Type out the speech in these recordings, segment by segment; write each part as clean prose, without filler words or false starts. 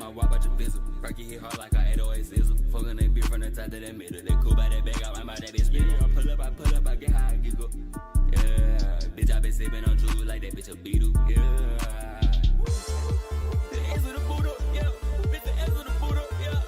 my walk out your bizzle. Rocky hit hard like I 808 sizzle. Fucking that bitch from the top to that middle. They cool by that bag, I my that bitch spin. I pull up, I get high, I giggle. Yeah, bitch, I been sipping on juice like that bitch a beetle. Yeah. The ass of the boot up, yeah. Bitch, the ass of the boot up, yeah.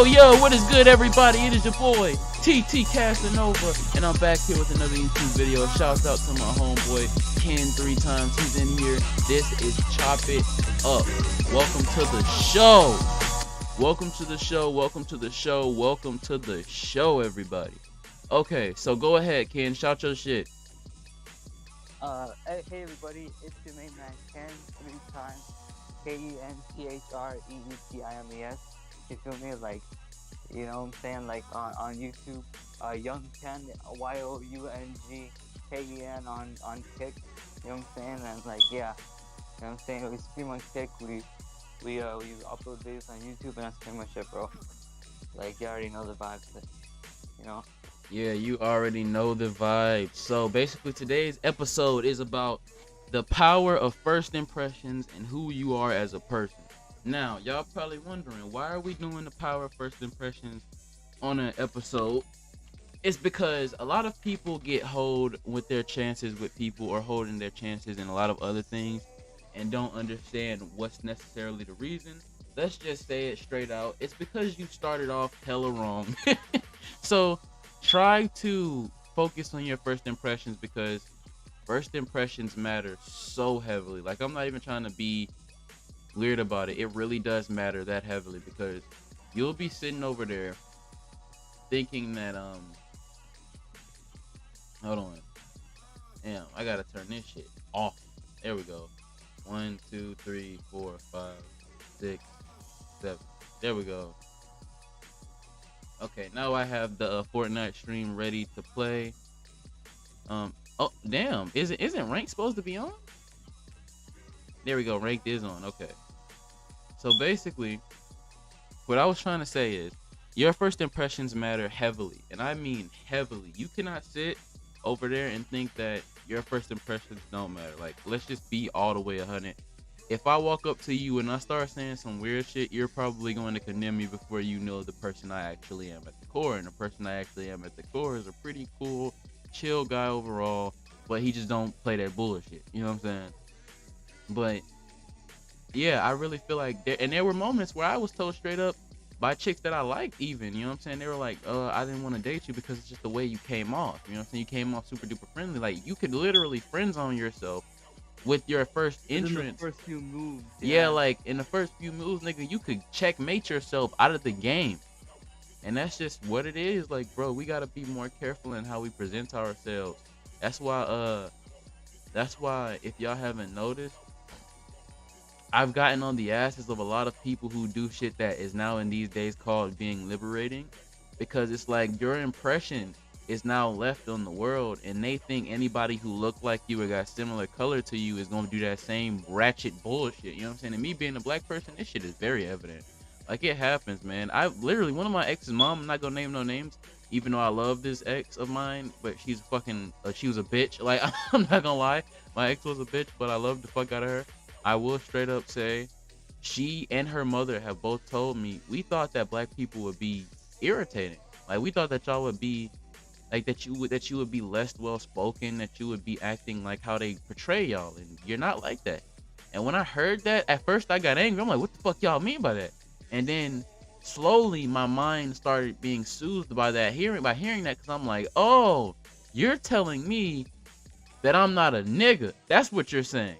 Yo, what is good, everybody? It is your boy, TT Casanova, and I'm back here with another YouTube video. Shouts out to my homeboy, Ken 3 times. He's in here. This is Chop It Up. Welcome to the show. Welcome to the show. Welcome to the show. Welcome to the show, everybody. Okay, so go ahead, Ken. Shout your shit. Hey everybody, it's your main man Ken 3 times. KENTHREETIMES. You feel me? Like, you know what I'm saying? Like on YouTube, Young Ken, YOUNGKEN on Kick. You know what I'm saying? And like, yeah, you know what I'm saying? We stream on Kick. We upload videos on YouTube, and that's pretty much it, bro. Like, you already know the vibes, you know. Yeah, you already know the vibe. So basically today's episode is about the power of first impressions and who you are as a person. Now, y'all probably wondering, why are we doing the power of first impressions on an episode? It's because a lot of people get hold with their chances with people, or holding their chances in a lot of other things, and don't understand what's necessarily the reason. Let's just say it straight out. It's because you started off hella wrong. So try to focus on your first impressions, because first impressions matter so heavily. Like, I'm not even trying to be weird about it. It really does matter that heavily, because you'll be sitting over there thinking that hold on, damn, I gotta turn this shit off. There we go. 1 2 3 4 5 6 7. There we go. Okay, now I have the Fortnite stream ready to play. Oh damn, isn't rank supposed to be on? There we go, ranked is on. Okay, so basically what I was trying to say is your first impressions matter heavily, and I mean heavily. You cannot sit over there and think that your first impressions don't matter. Like, let's just be all the way 100. If I walk up to you and I start saying some weird shit, you're probably going to condemn me before you know the person I actually am at the core. And the person I actually am at the core is a pretty cool, chill guy overall, but he just don't play that bullshit. You know what I'm saying? But yeah, I really feel like there were moments where I was told straight up by chicks that I liked, even, you know what I'm saying? They were like, I didn't want to date you because it's just the way you came off. You know what I'm saying? You came off super duper friendly. Like, you could literally friend zone yourself with your first entrance. In the first few moves. Yeah, like in the first few moves, nigga, you could checkmate yourself out of the game. And that's just what it is. Like, bro, we gotta be more careful in how we present ourselves. That's why if y'all haven't noticed, I've gotten on the asses of a lot of people who do shit that is now in these days called being liberating, because it's like your impression is now left on the world, and they think anybody who look like you or got similar color to you is going to do that same ratchet bullshit. You know what I'm saying? And me being a black person, this shit is very evident. Like, it happens, man. I literally, one of my ex's mom, I'm not gonna name no names, even though I love this ex of mine, but she's fucking she was a bitch. Like, I'm not gonna lie, my ex was a bitch, but I loved the fuck out of her. I will straight up say, she and her mother have both told me, we thought that black people would be irritating. Like, we thought that y'all would be like, that you would be less well spoken, that you would be acting like how they portray y'all, and you're not like that. And when I heard that, at first I got angry. I'm like, what the fuck y'all mean by that? And then slowly my mind started being soothed by hearing that, because I'm like, oh, you're telling me that I'm not a nigga. That's what you're saying.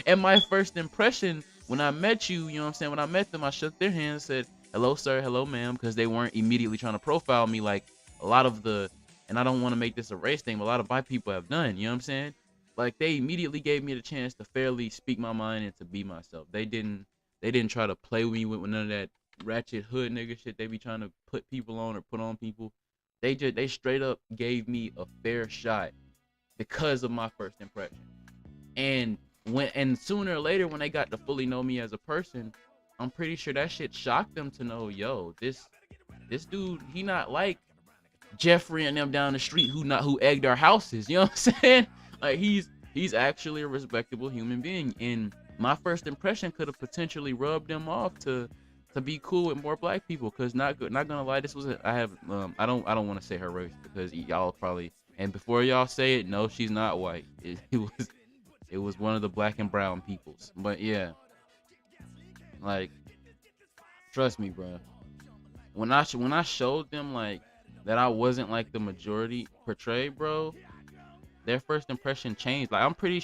And my first impression when I met you, you know what I'm saying, when I met them, I shook their hands, said, hello, sir, hello, ma'am, because they weren't immediately trying to profile me like a lot of the and I don't want to make this a race thing, but a lot of black people have done. You know what I'm saying? Like they immediately gave me the chance to fairly speak my mind and to be myself. They didn't try to play with me with none of that ratchet hood nigga shit they be trying to put people on or put on people. They straight up gave me a fair shot because of my first impression. And sooner or later when they got to fully know me as a person, I'm pretty sure that shit shocked them to know, yo, this dude, he not like Jeffrey and them down the street who egged our houses. You know what I'm saying? Like he's actually a respectable human being. And my first impression could have potentially rubbed them off to be cool with more black people. Cause not gonna lie, this was I don't want to say her race because y'all probably, and before y'all say it, no, she's not white. It was one of the black and brown peoples. But yeah, like trust me, bro. When I showed them like that I wasn't like the majority portrayed, bro, their first impression changed. Like I'm pretty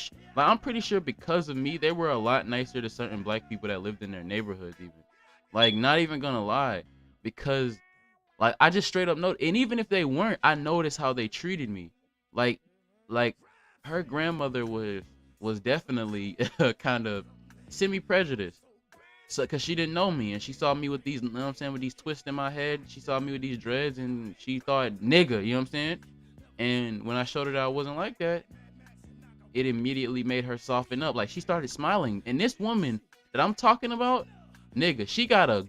sure because of me, they were a lot nicer to certain black people that lived in their neighborhoods even. Like not even gonna lie, because like I just straight up know, and even if they weren't, I noticed how they treated me. Like like her grandmother was definitely kind of semi prejudiced. So, cause she didn't know me and she saw me with these, you know what I'm saying, with these twists in my head. She saw me with these dreads and she thought nigga, you know what I'm saying? And when I showed her that I wasn't like that, it immediately made her soften up. Like she started smiling. And this woman that I'm talking about, nigga, she got a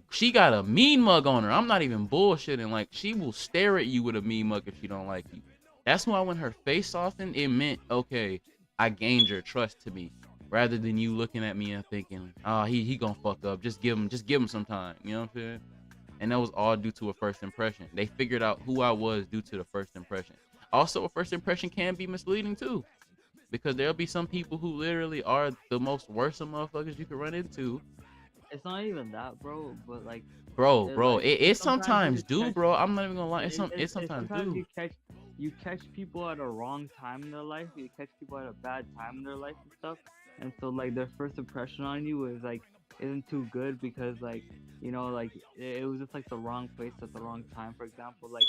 mean mug on her. I'm not even bullshitting. Like she will stare at you with a mean mug if she don't like you. That's why when her face softened, it meant okay, I gained your trust to me. Rather than you looking at me and thinking, oh, he gonna fuck up. Just give him some time. You know what I'm saying? And that was all due to a first impression. They figured out who I was due to the first impression. Also, a first impression can be misleading too, because there'll be some people who literally are the most worst of motherfuckers you can run into. It's not even that, bro. But like, Bro, like, it sometimes you do, catch, bro. I'm not even gonna lie. It it's sometimes sometimes do. you catch people at a wrong time in their life. You catch people at a bad time in their life and stuff. And so like their first impression on you is like isn't too good because like like it was just like the wrong place at the wrong time. For example, like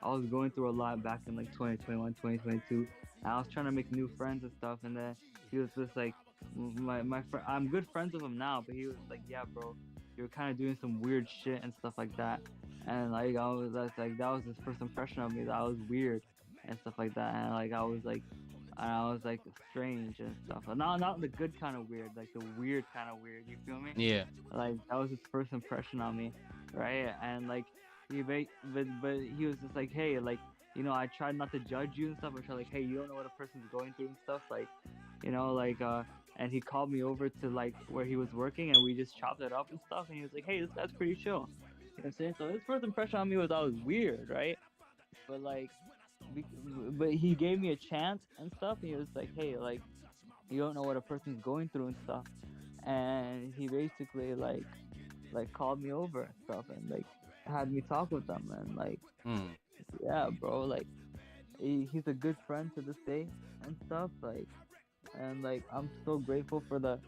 I was going through a lot back in like 2021, 2022. And I was trying to make new friends and stuff, and then he was just like my friend. I'm good friends with him now, but he was like, yeah, bro, you're kind of doing some weird shit and stuff like that. And like that was his first impression of me, that I was weird and stuff like that. And like I was like strange and stuff. Not the good kind of weird, like the weird kind of weird. You feel me? Yeah. Like that was his first impression on me, right? And like but he was just like, hey, like I tried not to judge you and stuff. I tried like, hey, you don't know what a person's going through and stuff, like, and he called me over to like where he was working, and we just chopped it up and stuff. And he was like, hey, this guy's pretty chill. You know what I'm saying? So his first impression on me was I was weird, right? But like. But he gave me a chance and stuff. And he was like, hey, like, you don't know what a person's going through and stuff. And he basically like called me over and stuff and like had me talk with them and like yeah, bro, like he's a good friend to this day and stuff, like, and like I'm so grateful for the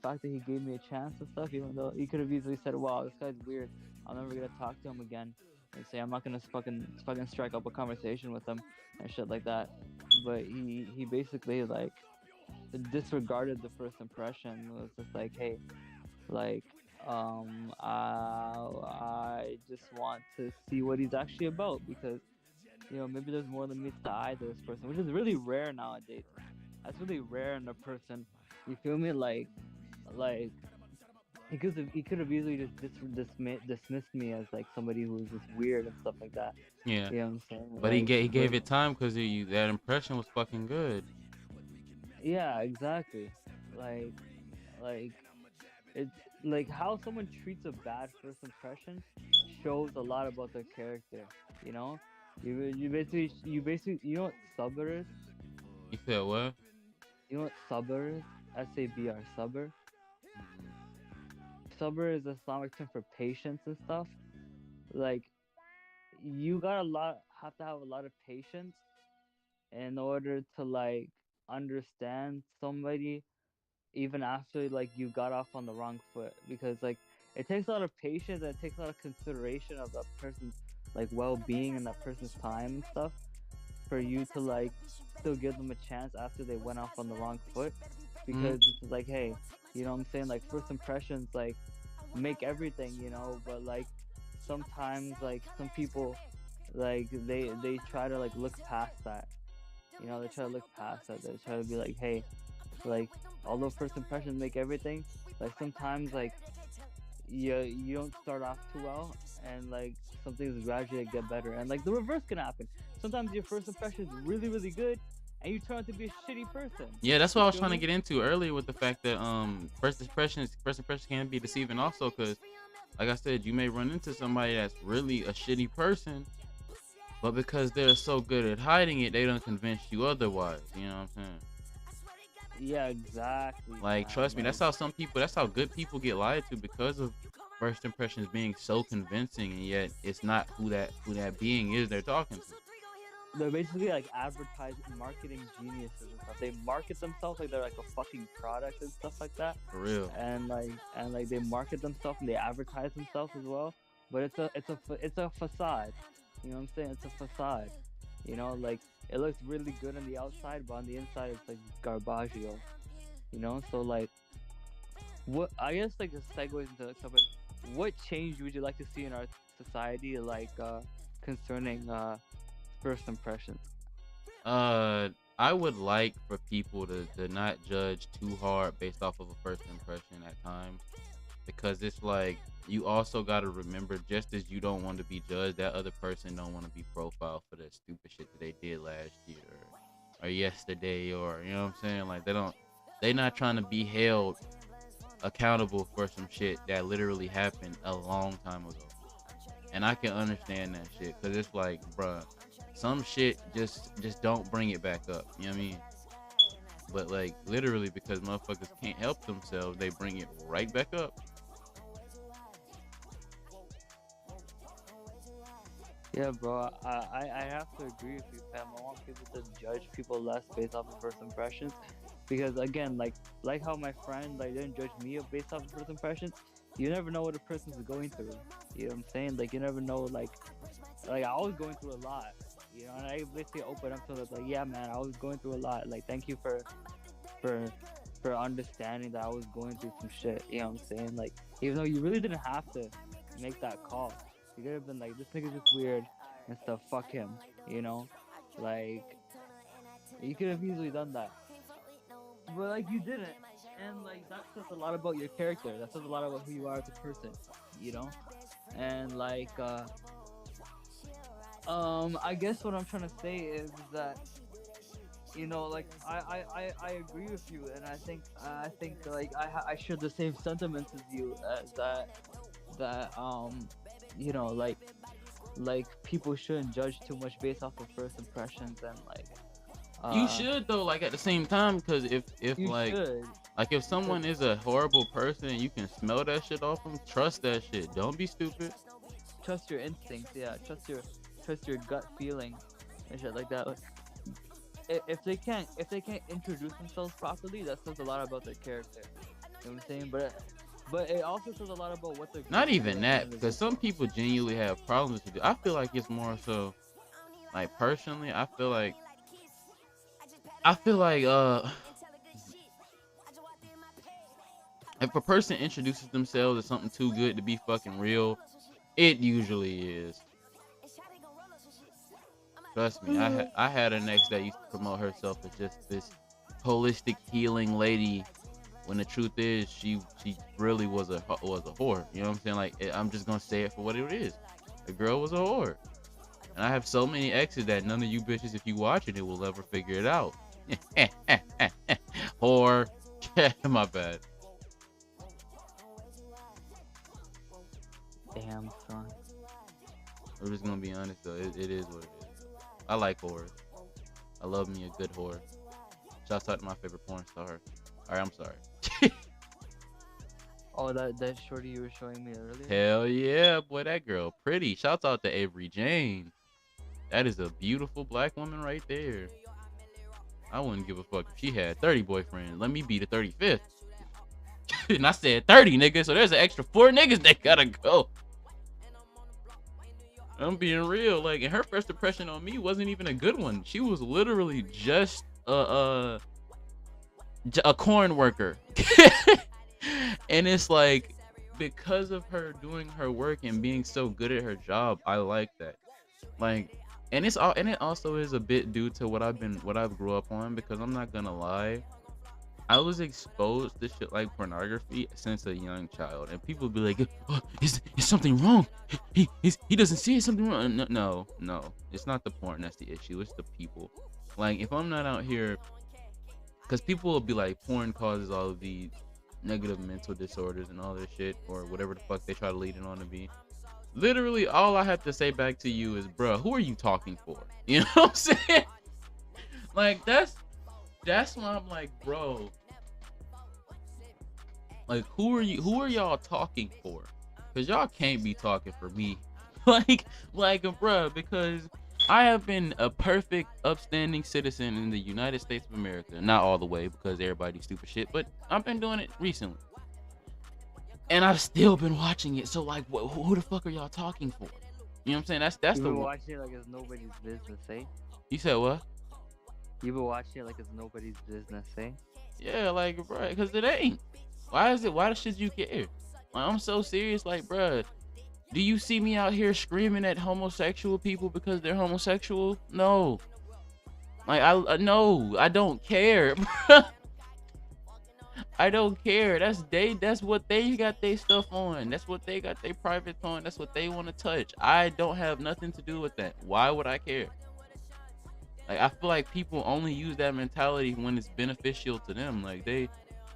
fact that he gave me a chance and stuff, even though he could have easily said, wow, this guy's weird, I'm never gonna talk to him again, and say I'm not gonna fucking strike up a conversation with him and shit like that. But he basically like disregarded the first impression. It was just like, hey, like I just want to see what he's actually about, because maybe there's more than meets the eye to this person, which is really rare nowadays. That's really rare in a person. You feel me? Like he could have easily just dismissed me as like somebody who was just weird and stuff like that. Yeah. You know what I'm saying? But like, he gave it time because that impression was fucking good. Yeah, exactly. Like it's like how someone treats a bad first impression shows a lot about their character. You basically you know what sabr is? You said what? You know what sabr is? SABR, sabr. Sabr is the Islamic term for patience and stuff. Like you have to have a lot of patience in order to like understand somebody even after like you got off on the wrong foot, because like it takes a lot of patience and it takes a lot of consideration of that person's like well-being and that person's time and stuff. for you to like still give them a chance after they went off on the wrong foot, because it's like, hey, you know what I'm saying, like first impressions like make everything, you know. But like sometimes like some people like they try to like look past that, you know. They try to look past that. They try to be like, hey, like although first impressions make everything, like sometimes like you don't start off too well, and like some things gradually get better, and like the reverse can happen. Sometimes your first impression is really really good, and you turn out to be a shitty person. Yeah, that's what I was Feel trying to me? get into earlier with the fact that first impressions can be deceiving also, because like I said, you may run into somebody that's really a shitty person, but because they're so good at hiding it, they don't convince you otherwise. You know what I'm saying? Yeah, exactly. Like, man. trust me, Like, that's how good people get lied to, because of first impressions being so convincing, and yet it's not who that being is they're talking to. they're basically like advertising marketing geniuses and stuff. They market themselves like they're like a fucking product and stuff like that. For real. And like they market themselves and they advertise themselves as well. But it's a facade. You know what I'm saying? It's a facade. You know, like it looks really good on the outside, but on the inside it's like garbaggio. You know, so like what I guess like the segues into like something. What change would you like to see in our society, like concerning first impressions? I would like for people to not judge too hard based off of a first impression at times, because it's like you also got to remember, just as you don't want to be judged, that other person don't want to be profiled for that stupid shit that they did last year or yesterday, or you know what I'm saying, like they not trying to be held accountable for some shit that literally happened a long time ago. And I can understand that shit, because it's like, bruh, some shit just don't bring it back up. You know what I mean? But like literally, because motherfuckers can't help themselves, they bring it right back up. Yeah, bro. I have to agree with you, fam. I want people to judge people less based off of first impressions, because again, like how my friend like didn't judge me based off of first impressions. You never know what a person's going through. You know what I'm saying? Like you never know. Like I was going through a lot. You know, and I basically opened up to them like, yeah, man, I was going through a lot. Like, thank you for understanding that I was going through some shit. You know what I'm saying? Like, even though you really didn't have to make that call, you could have been like, this nigga's just weird and stuff. Fuck him. You know, like you could have easily done that, but like you didn't. And like that says a lot about your character. That says a lot about who you are as a person. You know, and like I guess what I'm trying to say is that, you know, like I agree with you, and I think like I share the same sentiments as you, that you know, like people shouldn't judge too much based off of first impressions, and like You should though, like at the same time, because if you like should. if someone is a horrible person and you can smell that shit off them, trust that shit. Don't be stupid. Trust your instincts, yeah. Trust your gut feeling and shit like that. Like, if they can't introduce themselves properly, that says a lot about their character. You know what I'm saying? But it also says a lot about what they're Not going even through that, as an because some people genuinely have problems with it. I feel like it's more so, like personally, I feel like if a person introduces themselves as something too good to be fucking real, it usually is. Trust me, I had an ex that used to promote herself as just this holistic healing lady, when the truth is she really was a whore. You know what I'm saying? Like, I'm just gonna say it for what it is. The girl was a whore. And I have so many exes that none of you bitches, if you watching it, will ever figure it out. Whore. My bad. damn son. We're just gonna be honest though. It is what it is. I like whores. I love me a good whore. Shouts out to my favorite porn star. Alright, I'm sorry. Oh, that shorty you were showing me earlier. Hell yeah, boy, that girl pretty. Shouts out to Avery Jane. That is a beautiful black woman right there. I wouldn't give a fuck if she had 30 boyfriends. Let me be the 35th. And I said 30, nigga. So there's an extra 4 niggas that gotta go. I'm being real. Like, and her first impression on me wasn't even a good one. She was literally just a corn worker. And it's like, because of her doing her work and being so good at her job, I like that. Like, and it's all, and it also is a bit due to what I've grew up on, because I'm not gonna lie, I was exposed to shit like pornography since a young child, and people be like, oh, is something wrong? He doesn't see it, something wrong. No, it's not the porn that's the issue. It's the people. Like, if I'm not out here, because people will be like, porn causes all of these negative mental disorders and all this shit, or whatever the fuck they try to lead it on to be. Literally, all I have to say back to you is, bruh, who are you talking for? You know what I'm saying? Like, that's why I'm like, bro, like, who are y'all talking for? Because y'all can't be talking for me. like, bruh, because I have been a perfect, upstanding citizen in the United States of America. Not all the way, because everybody's stupid shit, but I've been doing it recently. And I've still been watching it. So, like, who the fuck are y'all talking for? You know what I'm saying? That's You've the been one. watching it like it's nobody's business, eh? You said what? You've been watching it like it's nobody's business, eh? Yeah, like, bruh, because it ain't. Why is it? Why should you care? Like, I'm so serious. Like, bruh, do you see me out here screaming at homosexual people because they're homosexual? No. Like, no, I don't care. I don't care. That's what they got their stuff on. That's what they got their privates on. That's what they want to touch. I don't have nothing to do with that. Why would I care? Like, I feel like people only use that mentality when it's beneficial to them. Like, I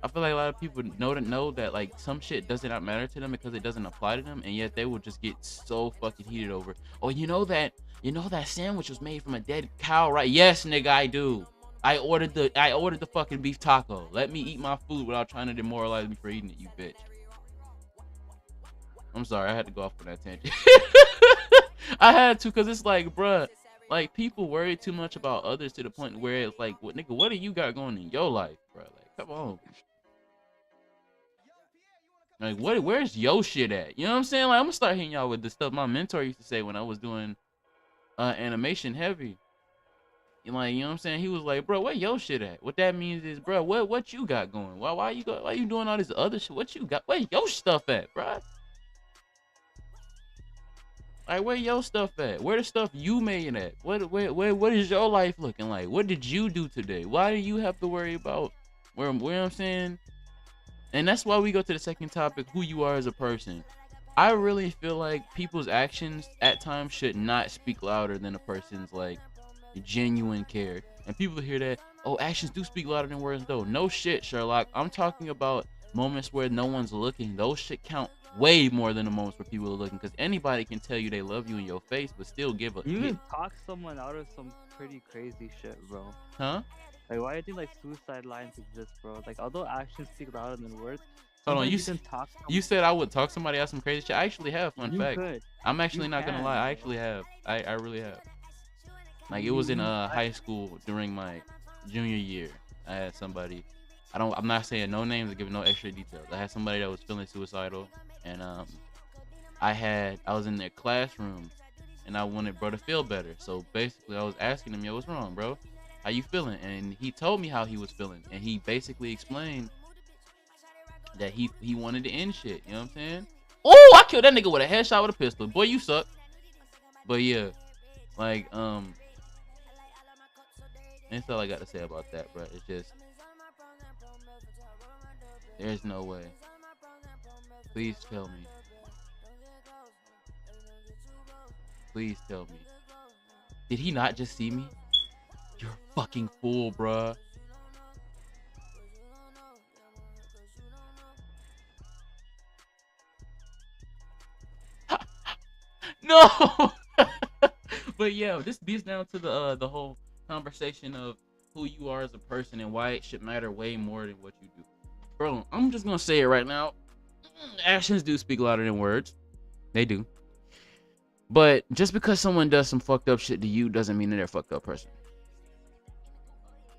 feel like a lot of people know that like some shit does not matter to them because it doesn't apply to them, and yet they will just get so fucking heated over. Oh, you know that sandwich was made from a dead cow, right? Yes, nigga, I do. I ordered the fucking beef taco. Let me eat my food without trying to demoralize me for eating it, you bitch. I'm sorry, I had to go off on that tangent. I had to, cause it's like, bruh, like, people worry too much about others to the point where it's like, what do you got going in your life, bruh? Like, come on. Like, where's your shit at? You know what I'm saying? Like, I'm gonna start hitting y'all with the stuff my mentor used to say when I was doing animation heavy. Like, you know what I'm saying? He was like, bro, where your shit at? What that means is, bro, what you got going? Why you doing all this other shit? What you got? Where your stuff at, bro? Like, where your stuff at? Where the stuff you made at? What is your life looking like? What did you do today? Why do you have to worry about where you know what I'm saying? And that's why we go to the second topic, who you are as a person. I really feel like people's actions at times should not speak louder than a person's like genuine care. And people hear that, oh, actions do speak louder than words though. No shit, Sherlock. I'm talking about moments where no one's looking. Those shit count way more than the moments where people are looking, because anybody can tell you they love you in your face but still give a You can talk someone out of some pretty crazy shit, bro. huh? Like, why do you think like suicide lines exist, bro? Like, although actions speak louder than words, Hold on, you can talk you said I would talk somebody out some crazy shit. I actually have. Fun fact. Could. I'm actually You not gonna can. lie. I actually have. I really have. Like, it was in high school during my junior year. I had somebody. I'm not saying no names or giving no extra details. I had somebody that was feeling suicidal, and I was in their classroom, and I wanted bro to feel better. So basically, I was asking him, yo, what's wrong, bro? How you feeling? And he told me how he was feeling, and he basically explained that he wanted to end shit. You know what I'm saying? Oh, I killed that nigga with a headshot with a pistol. Boy, you suck. But yeah, like that's all I got to say about that, bro. It's just, there's no way. Please tell me. Please tell me. Did he not just see me? You're a fucking fool, bruh. No. But yeah, this beats down to the whole conversation of who you are as a person and why it should matter way more than what you do. Bro, I'm just gonna say it right now. Actions do speak louder than words. They do. But just because someone does some fucked up shit to you doesn't mean that they're a fucked up person.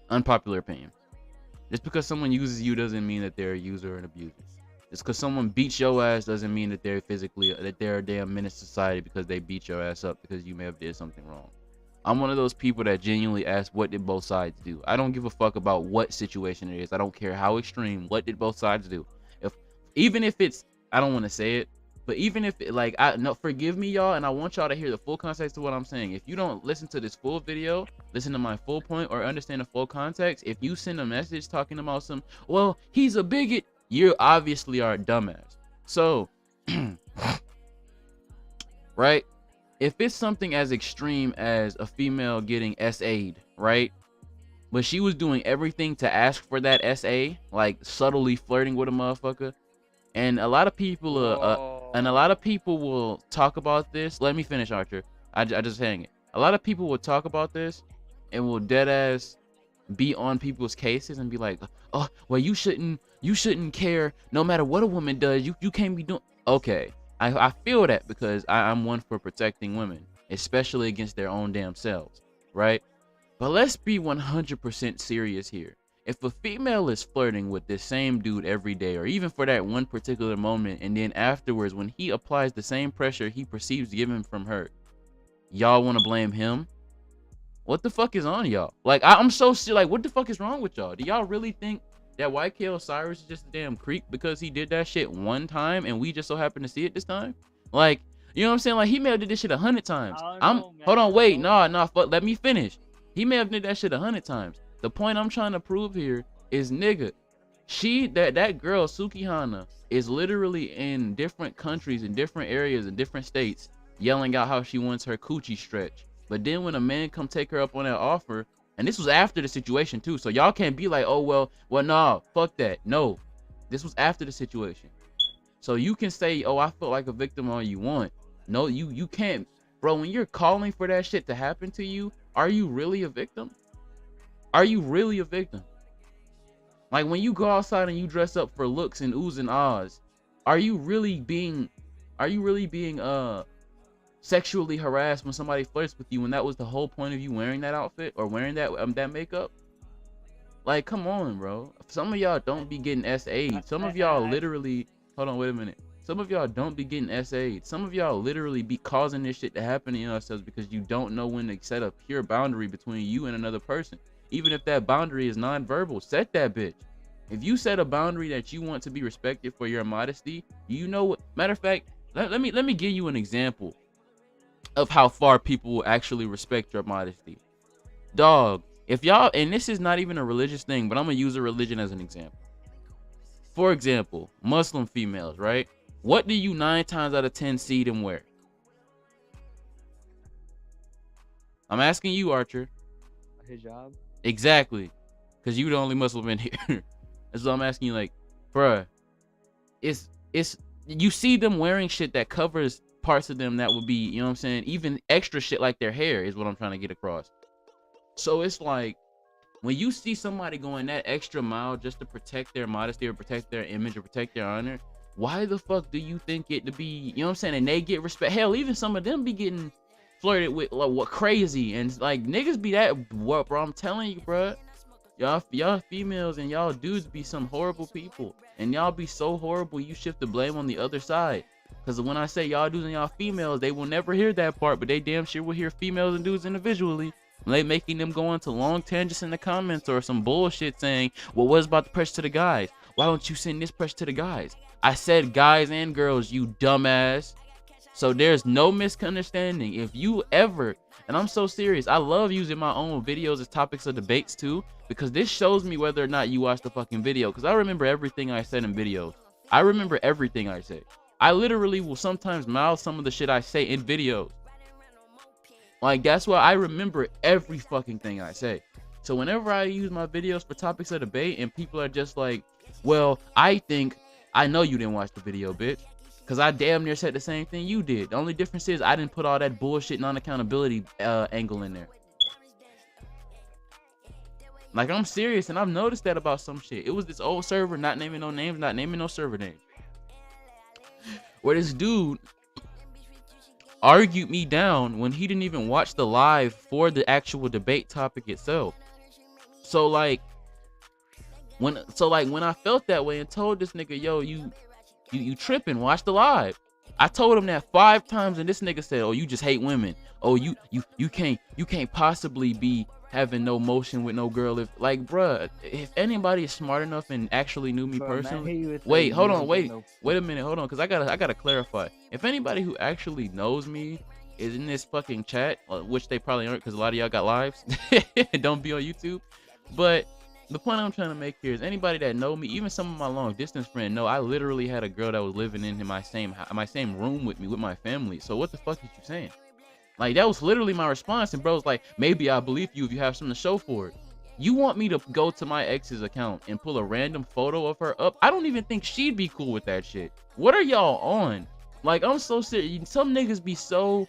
Unpopular opinion. Just because someone uses you doesn't mean that they're a user or an abuser. It's because someone beats your ass doesn't mean that they're a damn menace to society because they beat your ass up because you may have did something wrong. I'm one of those people that genuinely ask, what did both sides do? I don't give a fuck about what situation it is. I don't care how extreme. What did both sides do? Even if it's, I don't want to say it, but even if forgive me, y'all, and I want y'all to hear the full context of what I'm saying. If you don't listen to this full video, listen to my full point, or understand the full context, if you send a message talking about well, he's a bigot, you obviously are a dumbass. So, right? If it's something as extreme as a female getting SA'd, right? But she was doing everything to ask for that SA, like subtly flirting with a motherfucker. And a lot of people will talk about this. Let me finish, Archer. I just hang it. A lot of people will talk about this and will dead ass be on people's cases and be like, oh, well, you shouldn't care no matter what a woman does. You can't be doing. Okay. I feel that because I'm one for protecting women, especially against their own damn selves, right? But let's be 100% serious here. If a female is flirting with this same dude every day, or even for that one particular moment, and then afterwards when he applies the same pressure he perceives given from her, y'all want to blame him? What the fuck is on y'all? Like, I'm so like, what the fuck is wrong with y'all? Do y'all really think that YK Osiris is just a damn creep because he did that shit one time and we just so happen to see it this time? Like, you know what I'm saying? Like, he may have did this shit 100 times. Hold on, wait, no, fuck, let me finish. He may have did that shit 100 times. The point I'm trying to prove here is, nigga, that girl Sukihana is literally in different countries, in different areas, in different states, yelling out how she wants her coochie stretched. But then when a man come take her up on that offer, and this was after the situation too, so y'all can't be like, oh, well, nah, fuck that. No, this was after the situation. So you can say, oh, I felt like a victim all you want. No, you can't. Bro, when you're calling for that shit to happen to you, are you really a victim? Are you really a victim? Like, when you go outside and you dress up for looks and oohs and ahs, are you really being sexually harassed when somebody flirts with you when that was the whole point of you wearing that outfit or wearing that makeup? Like, come on, bro. Some of y'all don't be getting SA'd. Some of y'all literally, hold on, wait a minute. Some of y'all don't be getting SA'd. Some of y'all literally be causing this shit to happen to yourselves because you don't know when to set a pure boundary between you and another person. Even if that boundary is non-verbal, set that bitch. If you set a boundary that you want to be respected for your modesty, you know what? Matter of fact, let me give you an example of how far people will actually respect your modesty. Dog, if y'all, and this is not even a religious thing, but I'm gonna use a religion as an example. For example, Muslim females, right? What do you 9 times out of 10 see them wear? I'm asking you, Archer. A hijab? Exactly. Because you the only Muslim in here. That's what I'm asking you, like, bruh. It's you see them wearing shit that covers parts of them that would be, you know what I'm saying, even extra shit like their hair is what I'm trying to get across. So it's like, when you see somebody going that extra mile just to protect their modesty or protect their image or protect their honor, why the fuck do you think it to be, you know what I'm saying, and they get respect? Hell, even some of them be getting flirted with, like, what, crazy, and like, niggas be that, what, bro, I'm telling you, bro. Y'all females and y'all dudes be some horrible people, and y'all be so horrible you shift the blame on the other side. Because when I say y'all dudes and y'all females, they will never hear that part, but they damn sure will hear females and dudes individually. They making them go into long tangents in the comments or some bullshit saying, well, what's about the pressure to the guys? Why don't you send this pressure to the guys? I said guys and girls, you dumbass. So there's no misunderstanding. If you ever, and I'm so serious, I love using my own videos as topics of debates too, because this shows me whether or not you watched the fucking video, because I remember everything I said in videos. I remember everything I say. I literally will sometimes mouth some of the shit I say in videos. Like, that's why I remember every fucking thing I say. So whenever I use my videos for topics of debate and people are just like, well, I know you didn't watch the video, bitch. Because I damn near said the same thing you did. The only difference is I didn't put all that bullshit non-accountability angle in there. Like, I'm serious, and I've noticed that about some shit. It was this old server, not naming no names, not naming no server names, where this dude argued me down when he didn't even watch the live for the actual debate topic itself. So like when I felt that way and told this nigga, yo, You tripping. Watch the live. I told him that 5 times, and this nigga said, "Oh, you just hate women. Oh, you can't possibly be having no motion with no girl if like, bruh, if anybody is smart enough and actually knew me Bro, man, personally." hit you with Wait, the hold you on, don't wait, get no wait a minute, hold on, cause I gotta clarify. If anybody who actually knows me is in this fucking chat, which they probably aren't, cause a lot of y'all got lives, don't be on YouTube. But the point I'm trying to make here is anybody that know me, even some of my long distance friends, know I literally had a girl that was living in my same room with me with my family. So what the fuck is you saying? Like, that was literally my response. And bro's like, maybe I believe you if you have something to show for it. You want me to go to my ex's account and pull a random photo of her up? I don't even think she'd be cool with that shit. What are y'all on? Like, I'm so serious. Some niggas be so,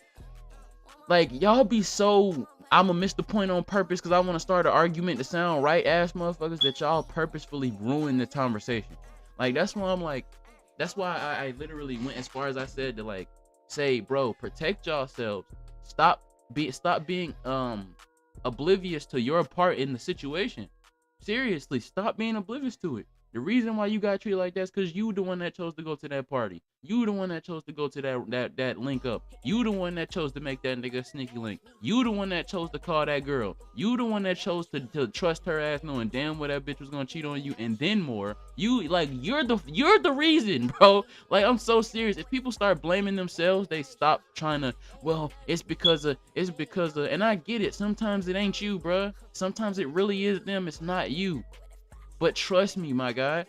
like, y'all be so, I'ma miss the point on purpose because I want to start an argument to sound right ass motherfuckers that y'all purposefully ruin the conversation. Like, that's why I'm like, that's why I literally went as far as I said to like say, bro, protect yourselves. Stop being oblivious to your part in the situation. Seriously, stop being oblivious to it. The reason why you got treated like that is because you the one that chose to go to that party. You the one that chose to go to that link up. You the one that chose to make that nigga sneaky link. You the one that chose to call that girl. You the one that chose to trust her ass knowing damn well that bitch was gonna cheat on you and then more. You like you're the reason, bro. Like, I'm so serious. If people start blaming themselves, they stop trying to, well, it's because of, and I get it. Sometimes it ain't you, bro. Sometimes it really is them. It's not you. But trust me, my guy,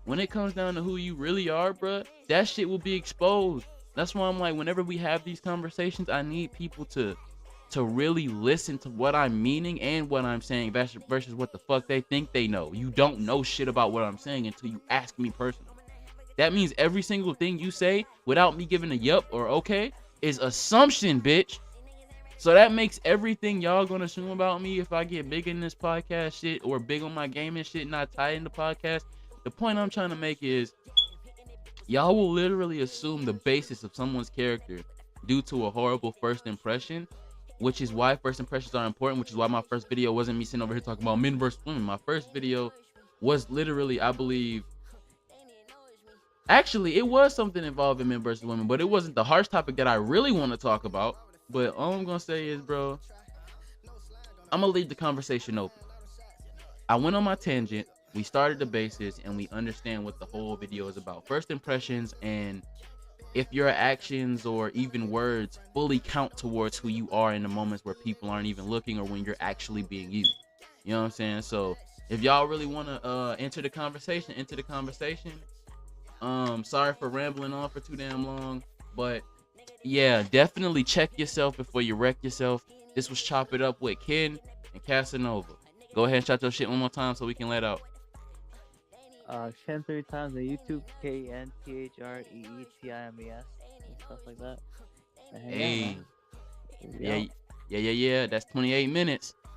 when it comes down to who you really are, bruh, that shit will be exposed. That's why I'm like, whenever we have these conversations, I need people to really listen to what I'm meaning and what I'm saying versus what the fuck they think they know. You don't know shit about what I'm saying until you ask me personally. That means every single thing you say without me giving a yup or okay is assumption, bitch. So that makes everything y'all gonna assume about me if I get big in this podcast shit or big on my gaming shit not tied in the podcast. The point I'm trying to make is y'all will literally assume the basis of someone's character due to a horrible first impression, which is why first impressions are important, which is why my first video wasn't me sitting over here talking about men versus women. My first video was literally, I believe, actually, it was something involving men versus women, but it wasn't the harsh topic that I really want to talk about. But all I'm gonna say is, bro, I'm gonna leave the conversation open. I went on my tangent, we started the basis, and we understand what the whole video is about. First impressions, and if your actions or even words fully count towards who you are in the moments where people aren't even looking or when you're actually being you. You know what I'm saying? So if y'all really want to enter the conversation, sorry for rambling on for too damn long, but yeah, definitely check yourself before you wreck yourself. This was Chop It Up with Ken and Casanova. Go ahead and shout your shit one more time so we can let out. Ken 3 times on YouTube, KNTHREETIMES and stuff like that. Hey, yeah, that's 28 minutes.